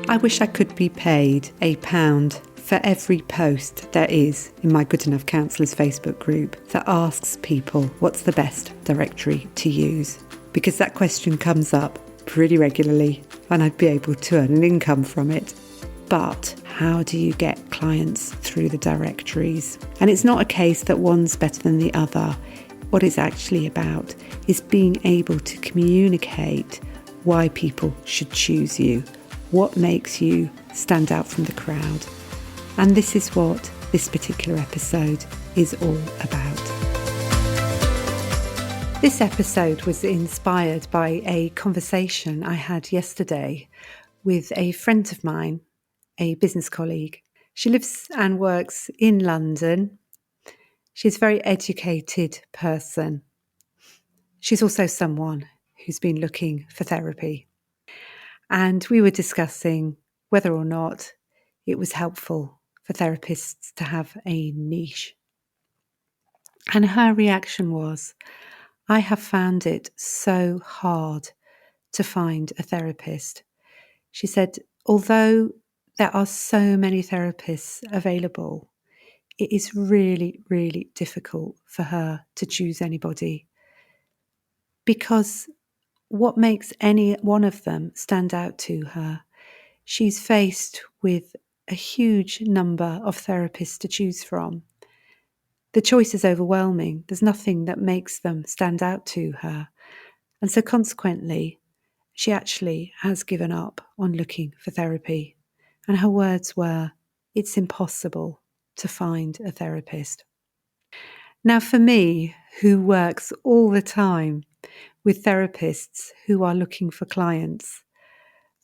I wish I could be paid £1 for every post there is in my Good Enough Counsellors Facebook group that asks people what's the best directory to use, because that question comes up pretty regularly and I'd be able to earn an income from it. But how do you get clients through the directories? And it's not a case that one's better than the other. What it's actually about is being able to communicate why people should choose you, what makes you stand out from the crowd. And this is what this particular episode is all about. This episode was inspired by a conversation I had yesterday with a friend of mine, a business colleague. She lives and works in London. She's a very educated person. She's also someone who's been looking for therapy. And we were discussing whether or not it was helpful for therapists to have a niche. And her reaction was, I have found it so hard to find a therapist. She said, although there are so many therapists available, it is really, really difficult for her to choose anybody, because what makes any one of them stand out to her? She's faced with a huge number of therapists to choose from. The choice is overwhelming. There's nothing that makes them stand out to her. And so consequently, she actually has given up on looking for therapy. And her words were, it's impossible to find a therapist. Now, for me, who works all the time with therapists who are looking for clients,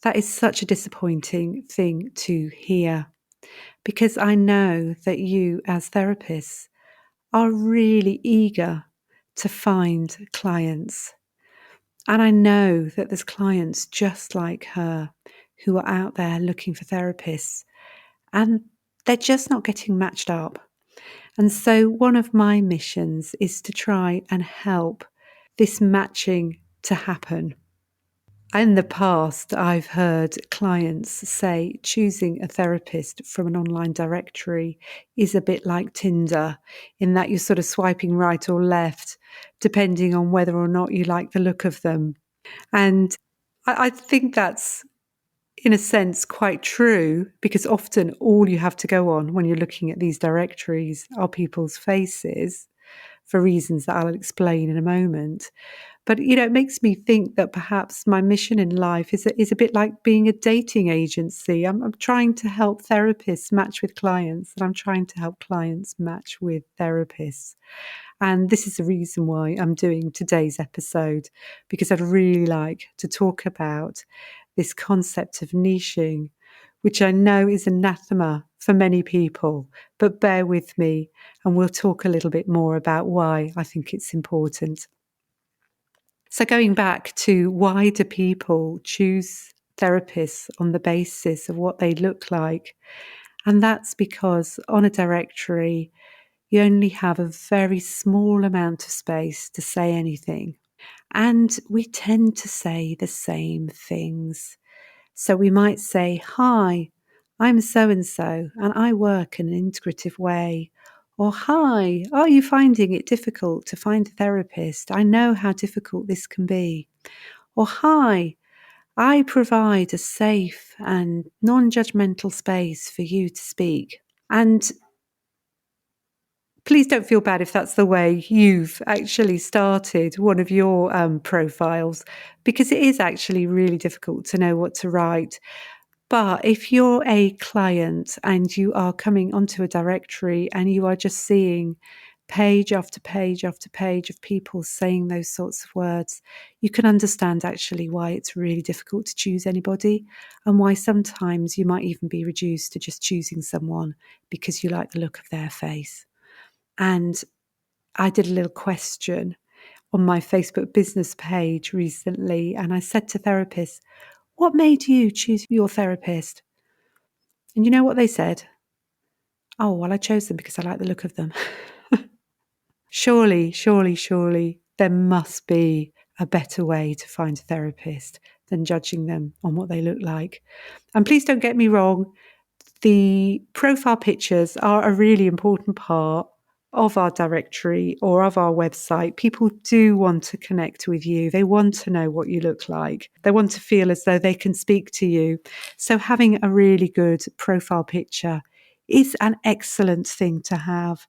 that is such a disappointing thing to hear, because I know that you as therapists are really eager to find clients. And I know that there's clients just like her who are out there looking for therapists and they're just not getting matched up. And so one of my missions is to try and help this matching to happen. In the past, I've heard clients say choosing a therapist from an online directory is a bit like Tinder, in that you're sort of swiping right or left, depending on whether or not you like the look of them. And I think that's, in a sense, quite true, because often all you have to go on when you're looking at these directories are people's faces, for reasons that I'll explain in a moment. But, it makes me think that perhaps my mission in life is a bit like being a dating agency. I'm trying to help therapists match with clients, and I'm trying to help clients match with therapists. And this is the reason why I'm doing today's episode, because I'd really like to talk about this concept of niching, which I know is anathema for many people, but bear with me and we'll talk a little bit more about why I think it's important. So going back to, why do people choose therapists on the basis of what they look like? And that's because on a directory, you only have a very small amount of space to say anything. And we tend to say the same things. So we might say, hi, I'm so-and-so, and I work in an integrative way. Or, hi, are you finding it difficult to find a therapist? I know how difficult this can be. Or, hi, I provide a safe and non-judgmental space for you to speak. And please don't feel bad if that's the way you've actually started one of your profiles, because it is actually really difficult to know what to write. But if you're a client and you are coming onto a directory and you are just seeing page after page after page of people saying those sorts of words, you can understand actually why it's really difficult to choose anybody, and why sometimes you might even be reduced to just choosing someone because you like the look of their face. And I did a little question on my Facebook business page recently, and I said to therapists, what made you choose your therapist? And you know what they said? Oh, well, I chose them because I like the look of them. Surely, there must be a better way to find a therapist than judging them on what they look like. And please don't get me wrong, the profile pictures are a really important part of our directory or of our website. People do want to connect with you. They want to know what you look like. They want to feel as though they can speak to you. So having a really good profile picture is an excellent thing to have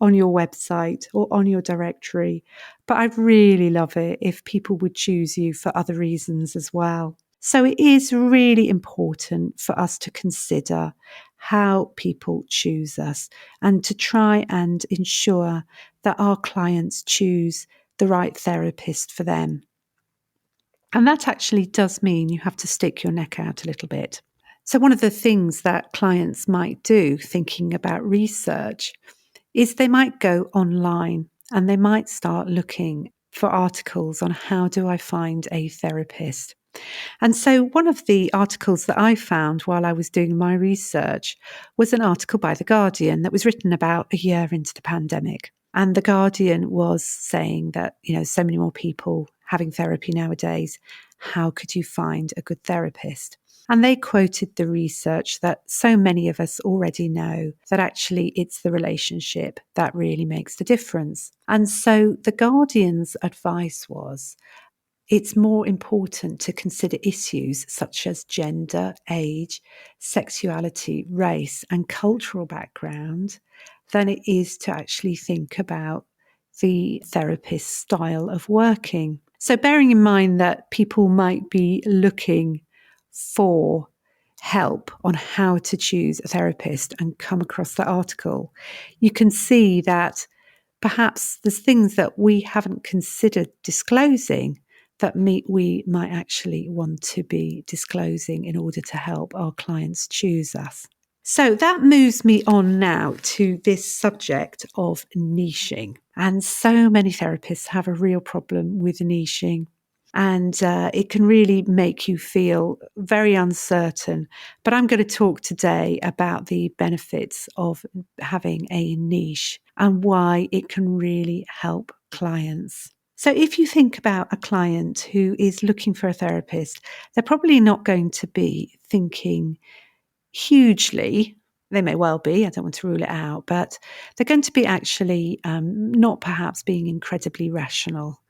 on your website or on your directory. But I'd really love it if people would choose you for other reasons as well. So it is really important for us to consider how people choose us and to try and ensure that our clients choose the right therapist for them. And that actually does mean you have to stick your neck out a little bit. So one of the things that clients might do, thinking about research, is they might go online and they might start looking for articles on how do I find a therapist. And so one of the articles that I found while I was doing my research was an article by The Guardian that was written about a year into the pandemic. And The Guardian was saying that, so many more people having therapy nowadays, how could you find a good therapist? And they quoted the research that so many of us already know, that actually it's the relationship that really makes the difference. And so The Guardian's advice was, it's more important to consider issues such as gender, age, sexuality, race, and cultural background than it is to actually think about the therapist's style of working. So bearing in mind that people might be looking for help on how to choose a therapist and come across that article, you can see that perhaps there's things that we haven't considered disclosing that we might actually want to be disclosing in order to help our clients choose us. So that moves me on now to this subject of niching. And so many therapists have a real problem with niching. And it can really make you feel very uncertain. But I'm going to talk today about the benefits of having a niche and why it can really help clients. So if you think about a client who is looking for a therapist, they're probably not going to be thinking hugely. They may well be, I don't want to rule it out, but they're going to be actually not perhaps being incredibly rational.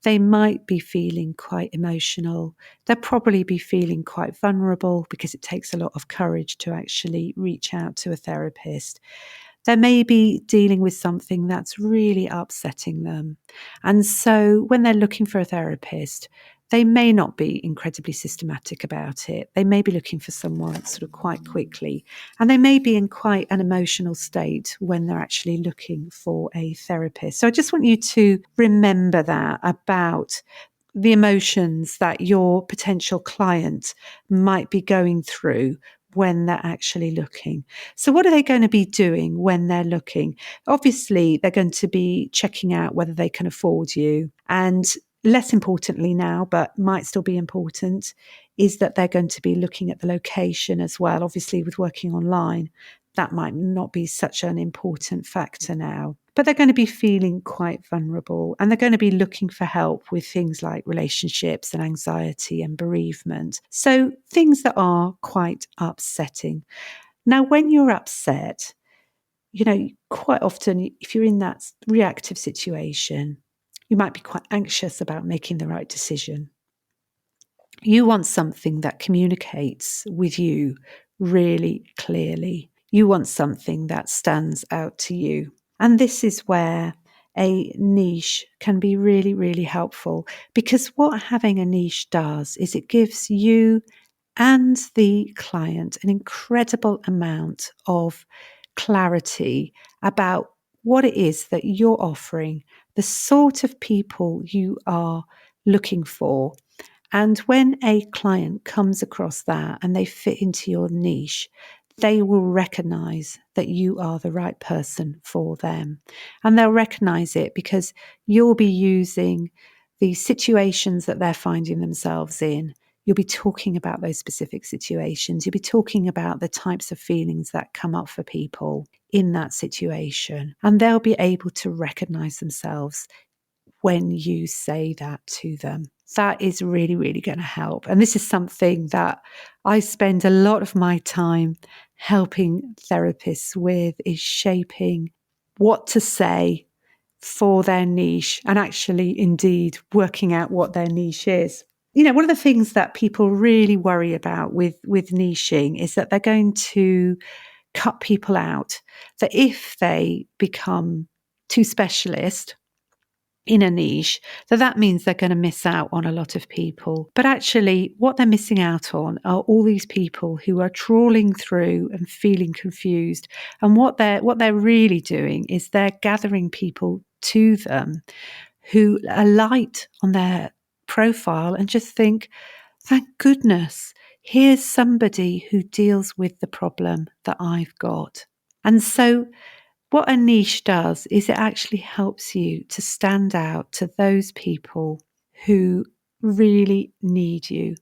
They might be feeling quite emotional. They'll probably be feeling quite vulnerable because it takes a lot of courage to actually reach out to a therapist. They may be dealing with something that's really upsetting them. And so when they're looking for a therapist, they may not be incredibly systematic about it. They may be looking for someone sort of quite quickly, and they may be in quite an emotional state when they're actually looking for a therapist. So I just want you to remember that about the emotions that your potential client might be going through when they're actually looking. So what are they going to be doing when they're looking? Obviously, they're going to be checking out whether they can afford you. And less importantly now, but might still be important, is that they're going to be looking at the location as well. Obviously, with working online, that might not be such an important factor now. But they're going to be feeling quite vulnerable, and they're going to be looking for help with things like relationships and anxiety and bereavement. So things that are quite upsetting. Now, when you're upset, quite often, if you're in that reactive situation, you might be quite anxious about making the right decision. You want something that communicates with you really clearly. You want something that stands out to you. And this is where a niche can be really, really helpful, because what having a niche does is it gives you and the client an incredible amount of clarity about what it is that you're offering, the sort of people you are looking for. And when a client comes across that and they fit into your niche, they will recognize that you are the right person for them. And they'll recognize it because you'll be using the situations that they're finding themselves in. You'll be talking about those specific situations. You'll be talking about the types of feelings that come up for people in that situation. And they'll be able to recognize themselves when you say that to them. That is really, really going to help. And this is something that I spend a lot of my time helping therapists with, is shaping what to say for their niche and actually indeed working out what their niche is. One of the things that people really worry about with niching is that they're going to cut people out. That if they become too specialist in a niche, that means they're going to miss out on a lot of people. But actually, what they're missing out on are all these people who are trawling through and feeling confused. And what they're really doing is they're gathering people to them who alight on their profile and just think, thank goodness, here's somebody who deals with the problem that I've got. And so what a niche does is it actually helps you to stand out to those people who really need you.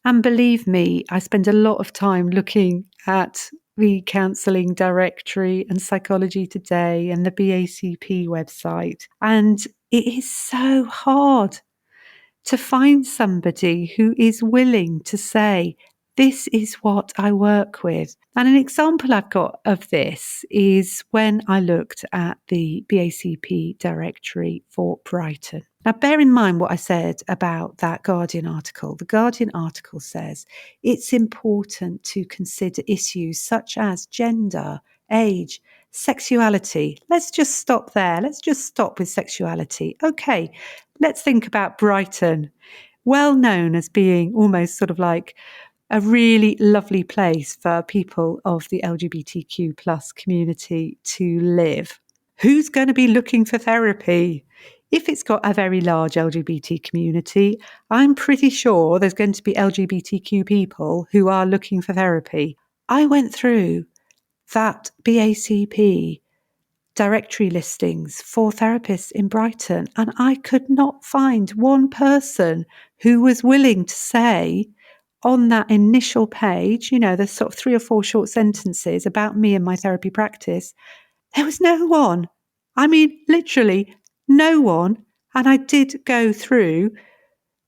And believe me, I spend a lot of time looking at the counselling directory and Psychology Today and the BACP website. And it is so hard to find somebody who is willing to say, this is what I work with. And an example I've got of this is when I looked at the BACP directory for Brighton. Now, bear in mind what I said about that Guardian article. The Guardian article says it's important to consider issues such as gender, age, sexuality. Let's just stop there. Let's just stop with sexuality. Okay, let's think about Brighton, well known as being almost sort of like a really lovely place for people of the LGBTQ plus community to live. Who's going to be looking for therapy? If it's got a very large LGBT community, I'm pretty sure there's going to be LGBTQ people who are looking for therapy. I went through that BACP directory listings for therapists in Brighton, and I could not find one person who was willing to say on that initial page, there's sort of 3 or 4 short sentences about me and my therapy practice. There was no one. I mean, literally no one. And I did go through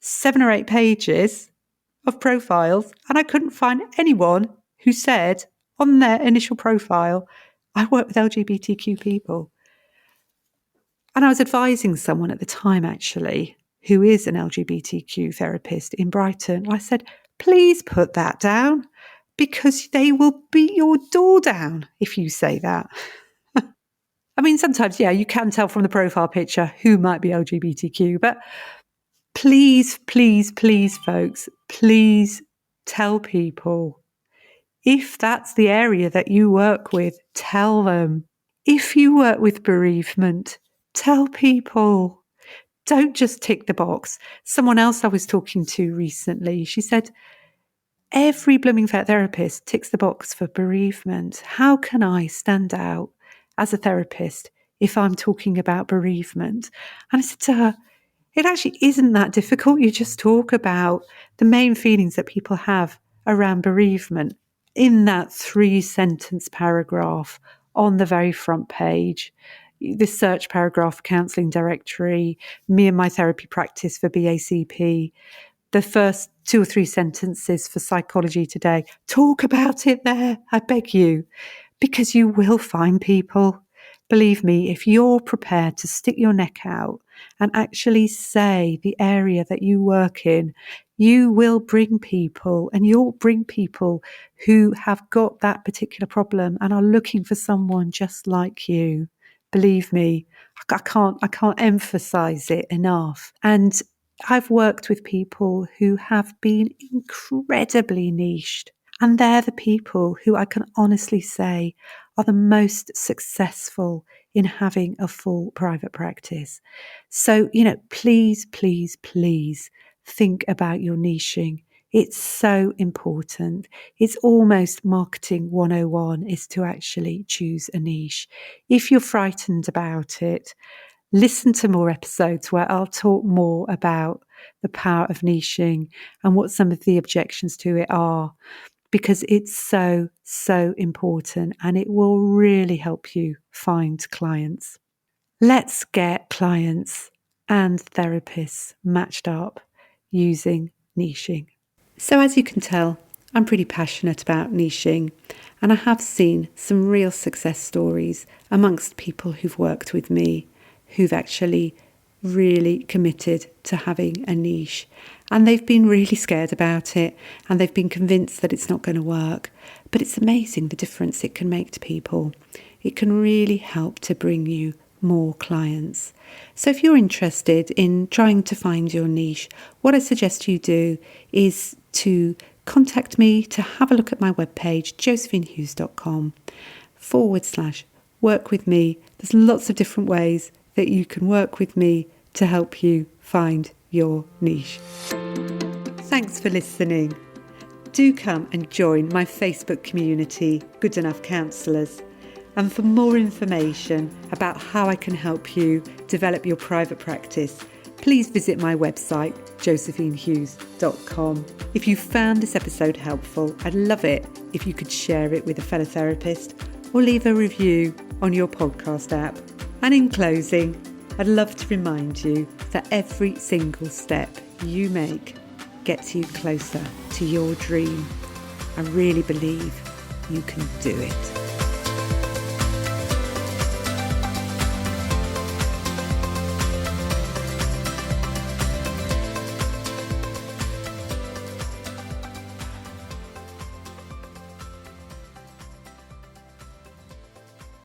7 or 8 pages of profiles, and I couldn't find anyone who said on their initial profile, I work with LGBTQ people. And I was advising someone at the time, actually, who is an LGBTQ therapist in Brighton. I said, please put that down, because they will beat your door down if you say that. I mean, sometimes, you can tell from the profile picture who might be LGBTQ, but please, please, please, folks, please tell people. If that's the area that you work with, tell them. If you work with bereavement, tell people. Don't just tick the box. Someone else I was talking to recently, she said, every blooming therapist ticks the box for bereavement. How can I stand out as a therapist if I'm talking about bereavement? And I said to her, it actually isn't that difficult. You just talk about the main feelings that people have around bereavement in that 3-sentence paragraph on the very front page. This search paragraph, counselling directory, me and my therapy practice for BACP, the first 2 or 3 sentences for Psychology Today. Talk about it there, I beg you, because you will find people. Believe me, if you're prepared to stick your neck out and actually say the area that you work in, you will bring people, and you'll bring people who have got that particular problem and are looking for someone just like you. Believe me, I can't emphasize it enough. And I've worked with people who have been incredibly niched, and they're the people who I can honestly say are the most successful in having a full private practice. So, please, please, please think about your niching. It's so important. It's almost marketing 101 is to actually choose a niche. If you're frightened about it, listen to more episodes where I'll talk more about the power of niching and what some of the objections to it are, because it's so, so important and it will really help you find clients. Let's get clients. and therapists matched up using niching. So as you can tell, I'm pretty passionate about niching, and I have seen some real success stories amongst people who've worked with me who've actually really committed to having a niche, and they've been really scared about it and they've been convinced that it's not going to work. But it's amazing the difference it can make to people. It can really help to bring you more clients. So if you're interested in trying to find your niche, what I suggest you do is to contact me to have a look at my webpage, josephinehughes.com/work with me. There's lots of different ways that you can work with me to help you find your niche. Thanks for listening. Do come and join my Facebook community, Good Enough Counsellors. And for more information about how I can help you develop your private practice, please visit my website, josephinehughes.com. If you found this episode helpful, I'd love it if you could share it with a fellow therapist or leave a review on your podcast app. And in closing, I'd love to remind you that every single step you make gets you closer to your dream. I really believe you can do it.